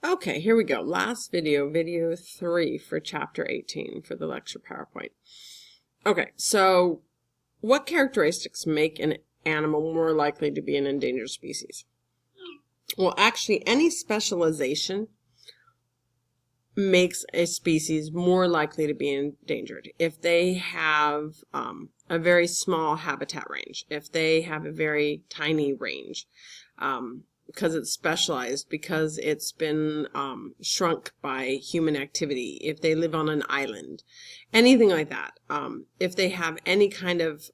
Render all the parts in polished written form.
Okay, here we go. Last video, video 3 for chapter 18 for the lecture PowerPoint. Okay, so what characteristics make an animal more likely to be an endangered species? Well, actually, any specialization makes a species more likely to be endangered. If they have a very small habitat range, if they have a very tiny range, because it's specialized, because it's been shrunk by human activity, if they live on an island, anything like that, if they have any kind of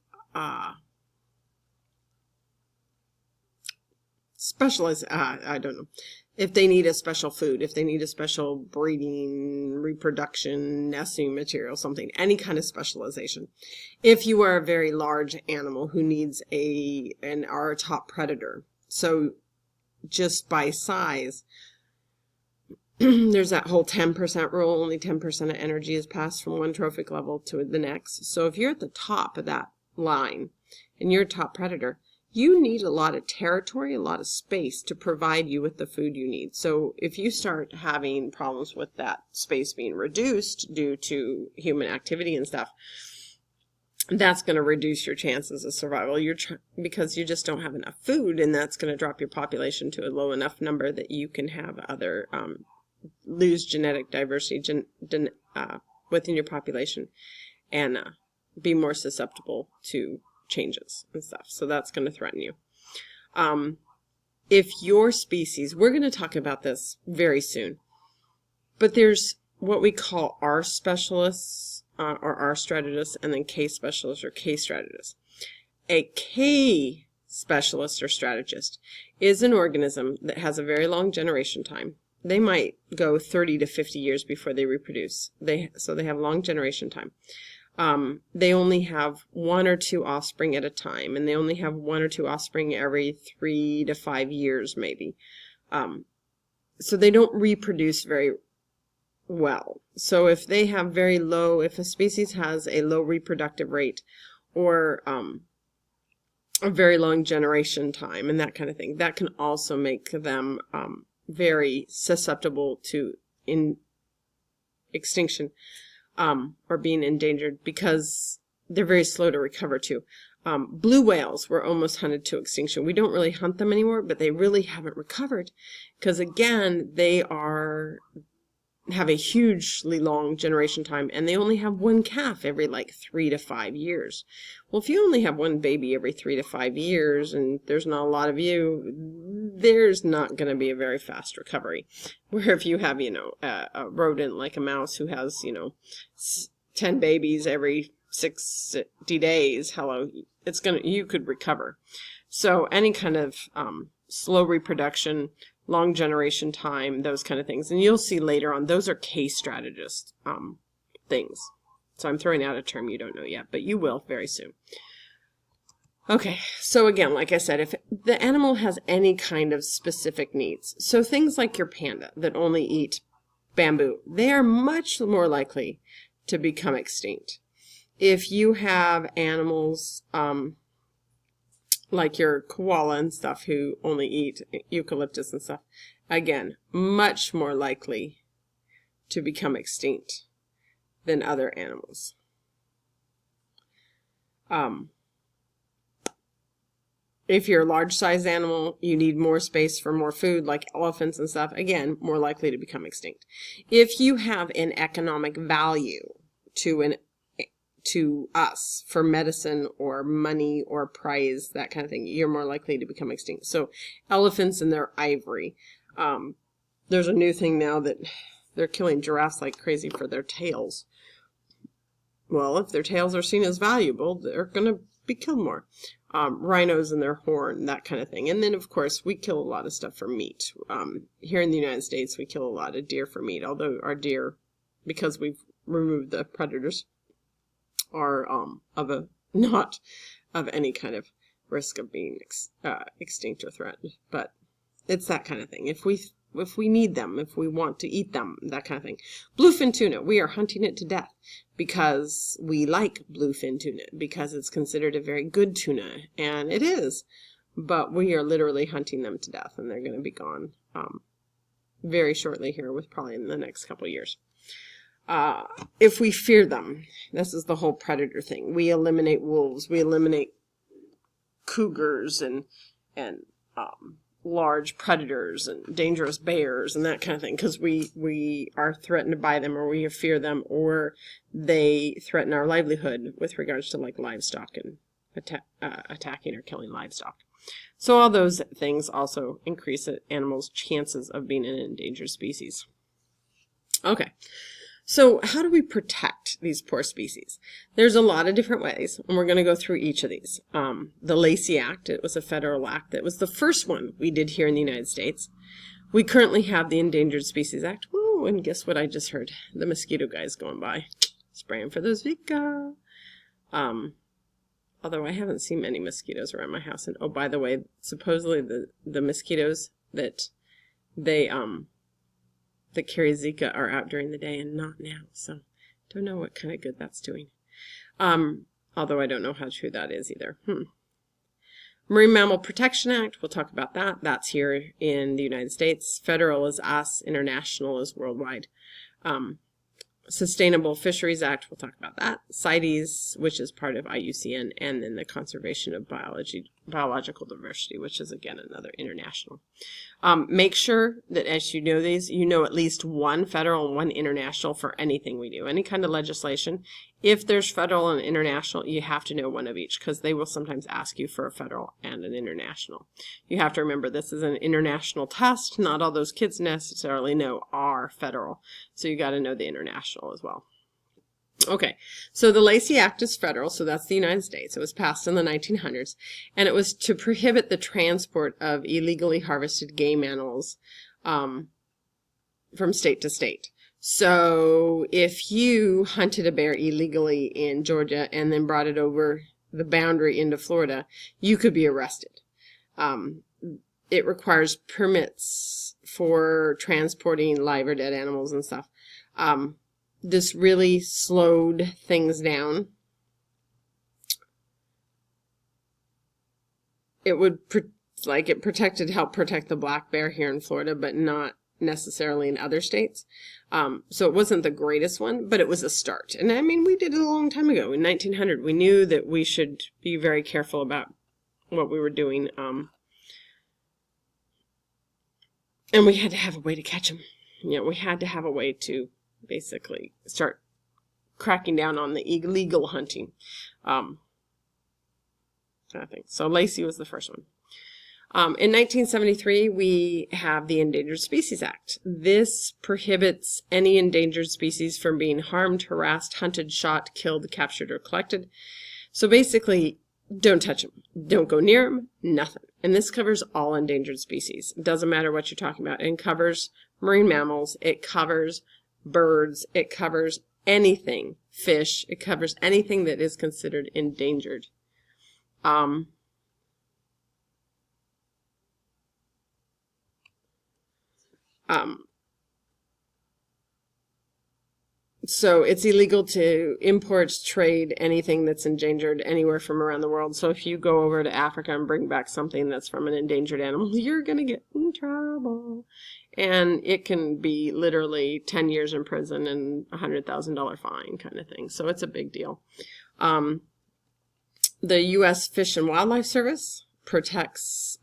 specialized, I don't know, if they need a special food, if they need a special breeding, reproduction, nesting material, something, any kind of specialization. If you are a very large animal who needs are a top predator, so just by size, there's that whole 10% rule, only 10% of energy is passed from one trophic level to the next. So if you're at the top of that line and you're a top predator, you need a lot of territory, a lot of space to provide you with the food you need. So if you start having problems with that space being reduced due to human activity and stuff, that's going to reduce your chances of survival. Because you just don't have enough food, and that's going to drop your population to a low enough number that you can have other lose genetic diversity within your population and be more susceptible to changes and stuff. So that's going to threaten you. If your species, we're going to talk about this very soon, but there's what we call R specialists or R strategists, and then K specialists or K strategists. A K specialist or strategist is an organism that has a very long generation time. They might go 30 to 50 years before they reproduce. So they have long generation time. They only have 1 or 2 offspring at a time, and they only have 1 or 2 offspring every 3 to 5 years, maybe. So they don't reproduce very well. So if they have if a species has a low reproductive rate or a very long generation time and that kind of thing, that can also make them very susceptible to extinction. Or being endangered, because they're very slow to recover too. Blue whales were almost hunted to extinction. We don't really hunt them anymore, but they really haven't recovered because, again, they have a hugely long generation time, and they only have 1 calf every like 3 to 5 years. Well, if you only have 1 baby every 3 to 5 years and there's not a lot of you, there's not going to be a very fast recovery. Where if you have, a rodent like a mouse who has, 10 babies every 60 days, you could recover. So any kind of slow reproduction, long generation time, those kind of things. And you'll see later on, those are case strategist things. So I'm throwing out a term you don't know yet, but you will very soon. Okay, so again, like I said, if the animal has any kind of specific needs, so things like your panda that only eat bamboo, they are much more likely to become extinct. If you have animals like your koala and stuff who only eat eucalyptus and stuff, again, much more likely to become extinct than other animals. If you're a large-sized animal, you need more space for more food, like elephants and stuff, again, more likely to become extinct. If you have an economic value to us for medicine or money or prize, that kind of thing, you're more likely to become extinct. So elephants and their ivory. There's a new thing now that they're killing giraffes like crazy for their tails. Well, if their tails are seen as valuable, they're going to be killed more. Rhinos and their horn, that kind of thing. And then, of course, we kill a lot of stuff for meat. Here in the United States, we kill a lot of deer for meat, although our deer, because we've removed the predators, are not of any kind of risk of being extinct or threatened. But it's that kind of thing. If we need them, if we want to eat them, that kind of thing. Bluefin tuna, we are hunting it to death because we like bluefin tuna, because it's considered a very good tuna, and it is. But we are literally hunting them to death, and they're going to be gone very shortly here, with probably in the next couple of years. If we fear them, this is the whole predator thing. We eliminate wolves, we eliminate cougars and large predators and dangerous bears and that kind of thing, because we are threatened by them, or we fear them, or they threaten our livelihood with regards to like livestock and attacking or killing livestock. So all those things also increase an animal's chances of being an endangered species. Okay. So how do we protect these poor species? There's a lot of different ways, and we're going to go through each of these. The Lacey Act, it was a federal act that was the first one we did here in the United States. We currently have the Endangered Species Act. Woo, and guess what I just heard? The mosquito guy's going by, spraying for those Zika. Although I haven't seen many mosquitoes around my house. And oh, by the way, supposedly the mosquitoes that that carry Zika are out during the day and not now. So don't know what kind of good that's doing. Although I don't know how true that is either. Marine Mammal Protection Act, we'll talk about that. That's here in the United States. Federal is us, international is worldwide. Sustainable Fisheries Act, we'll talk about that. CITES, which is part of IUCN, and then the Conservation of Biological Diversity, which is again another international. Make sure that as you know these, you know at least one federal and one international for anything we do. Any kind of legislation. If there's federal and international, you have to know one of each, because they will sometimes ask you for a federal and an international. You have to remember this is an international test. Not all those kids necessarily know are federal. So you got to know the international as well. Okay, so the Lacey Act is federal, so that's the United States. It was passed in the 1900s, and it was to prohibit the transport of illegally harvested game animals from state to state. So if you hunted a bear illegally in Georgia and then brought it over the boundary into Florida, you could be arrested. It requires permits for transporting live or dead animals and stuff. This really slowed things down. It would help protect the black bear here in Florida, but not necessarily in other states. So it wasn't the greatest one, but it was a start. And I mean, we did it a long time ago. In 1900, we knew that we should be very careful about what we were doing. And we had to have a way to catch them. You know, we had to have a way to basically start cracking down on the illegal hunting. I think so. Lacey was the first one. In 1973, we have the Endangered Species Act. This prohibits any endangered species from being harmed, harassed, hunted, shot, killed, captured, or collected. So basically, don't touch them. Don't go near them. Nothing. And this covers all endangered species. It doesn't matter what you're talking about. It covers marine mammals. It covers birds. It covers anything. Fish. It covers anything that is considered endangered. So it's illegal to import, trade anything that's endangered anywhere from around the world. So if you go over to Africa and bring back something that's from an endangered animal, you're going to get in trouble. And it can be literally 10 years in prison and $100,000 fine kind of thing. So it's a big deal. The U.S. Fish and Wildlife Service protects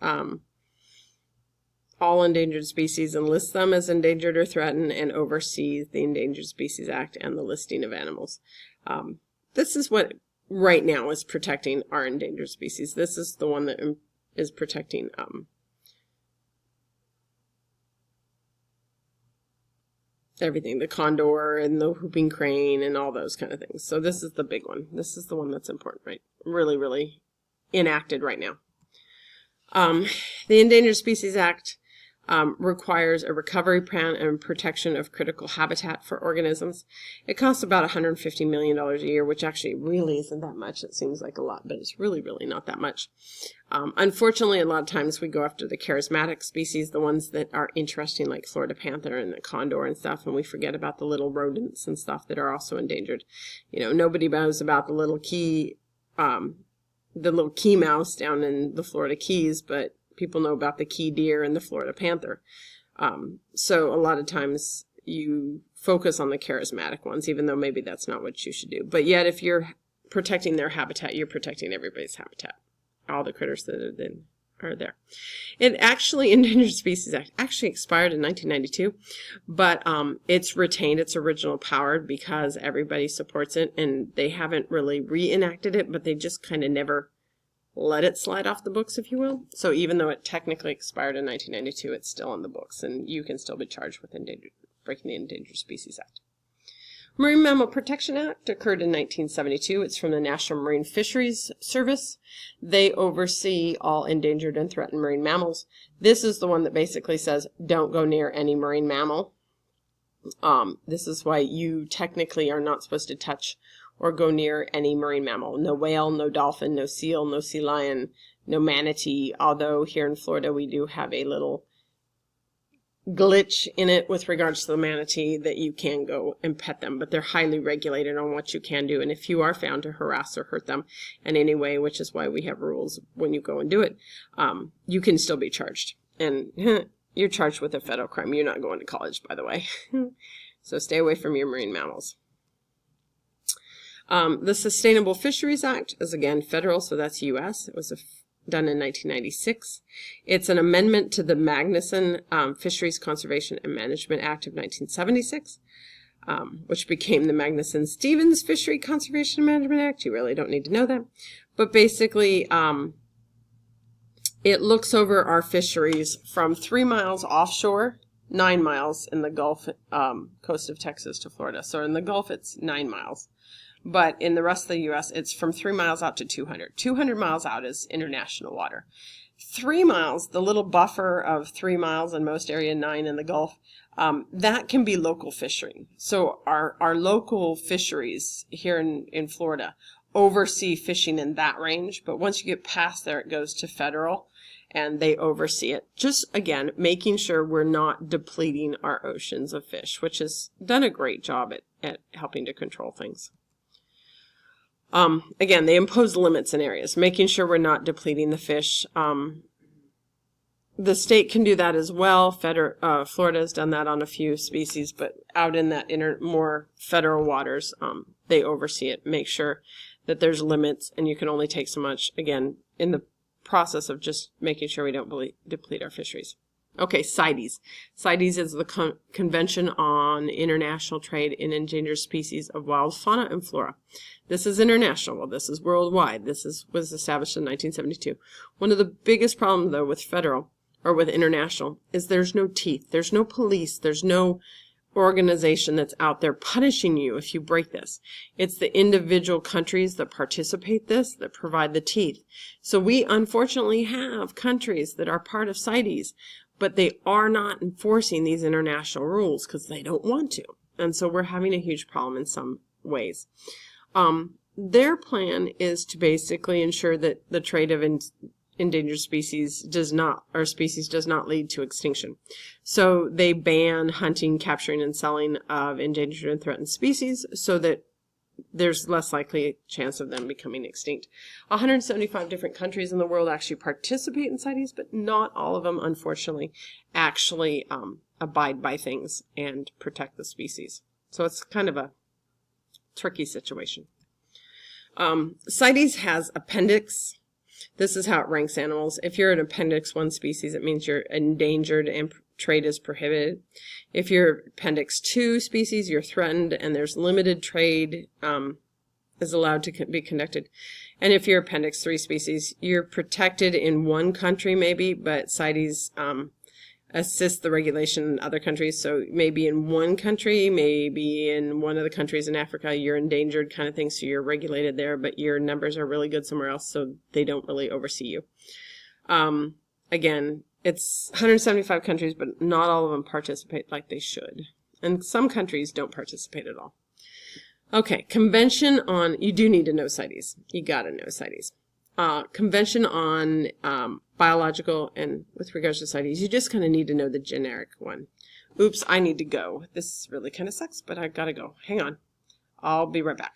all endangered species and lists them as endangered or threatened, and oversees the Endangered Species Act and the listing of animals. This is what right now is protecting our endangered species. This is the one that is protecting everything, the condor and the whooping crane and all those kind of things. So this is the big one. This is the one that's important, right? Really, really enacted right now. The Endangered Species Act requires a recovery plan and protection of critical habitat for organisms. It costs about $150 million a year, which actually really isn't that much. It seems like a lot, but it's really, really not that much. Unfortunately, a lot of times we go after the charismatic species, the ones that are interesting, like Florida panther and the condor and stuff, and we forget about the little rodents and stuff that are also endangered. You know, nobody knows about the little key mouse down in the Florida Keys, but people know about the key deer and the Florida panther. So a lot of times you focus on the charismatic ones, even though maybe that's not what you should do. But yet, if you're protecting their habitat, you're protecting everybody's habitat, all the critters that are there. It actually, Endangered Species Act actually expired in 1992, but it's retained its original power because everybody supports it, and they haven't really reenacted it, but they just kind of never let it slide off the books, if you will. So even though it technically expired in 1992, it's still in the books, and you can still be charged with breaking the Endangered Species Act. Marine Mammal Protection Act occurred in 1972. It's from the National Marine Fisheries Service. They oversee all endangered and threatened marine mammals. This is the one that basically says, don't go near any marine mammal. This is why you technically are not supposed to touch or go near any marine mammal. No whale, no dolphin, no seal, no sea lion, no manatee, although here in Florida we do have a little glitch in it with regards to the manatee that you can go and pet them, but they're highly regulated on what you can do. And if you are found to harass or hurt them in any way, which is why we have rules when you go and do it, you can still be charged. And you're charged with a federal crime. You're not going to college, by the way. So stay away from your marine mammals. The Sustainable Fisheries Act is, again, federal, so that's U.S. It was done in 1996. It's an amendment to the Magnuson Fisheries Conservation and Management Act of 1976, which became the Magnuson-Stevens Fishery Conservation and Management Act. You really don't need to know that. But basically, it looks over our fisheries from 3 miles offshore, 9 miles in the Gulf coast of Texas to Florida. So in the Gulf, it's 9 miles. But in the rest of the U.S., it's from 3 miles out to 200. 200 miles out is international water. 3 miles, the little buffer of 3 miles in most area, 9 in the Gulf, that can be local fishing. So our local fisheries here in Florida oversee fishing in that range. But once you get past there, it goes to federal, and they oversee it. Just, again, making sure we're not depleting our oceans of fish, which has done a great job at helping to control things. Again, they impose limits in areas, making sure we're not depleting the fish. The state can do that as well. Florida has done that on a few species, but out in that more federal waters, they oversee it, make sure that there's limits, and you can only take so much, again, in the process of just making sure we don't deplete our fisheries. Okay, CITES. CITES is the Convention on International Trade in Endangered Species of Wild Fauna and Flora. This is international. Well, this is worldwide. This was established in 1972. One of the biggest problems, though, with federal or with international is there's no teeth. There's no police. There's no organization that's out there punishing you if you break this. It's the individual countries that participate that provide the teeth. So we unfortunately have countries that are part of CITES, but they are not enforcing these international rules because they don't want to. And so we're having a huge problem in some ways. Their plan is to basically ensure that the trade of endangered species does not lead to extinction. So they ban hunting, capturing, and selling of endangered and threatened species so that there's less likely a chance of them becoming extinct. 175 different countries in the world actually participate in CITES, but not all of them, unfortunately, actually abide by things and protect the species. So it's kind of a tricky situation. CITES has appendix. This is how it ranks animals. If you're an Appendix 1 species, it means you're endangered and trade is prohibited. If you're Appendix 2 species, you're threatened and there's limited trade is allowed to be conducted. And if you're Appendix 3 species, you're protected in one country maybe, but CITES assists the regulation in other countries. So maybe in one country, maybe in one of the countries in Africa, you're endangered kind of thing, so you're regulated there, but your numbers are really good somewhere else, so they don't really oversee you. Again, it's 175 countries, but not all of them participate like they should. And some countries don't participate at all. Okay, Convention on, you do need to know CITES. You got to know CITES. Convention on biological and with regards to CITES, you just kind of need to know the generic one. Oops, I need to go. This really kind of sucks, but I got to go. Hang on. I'll be right back.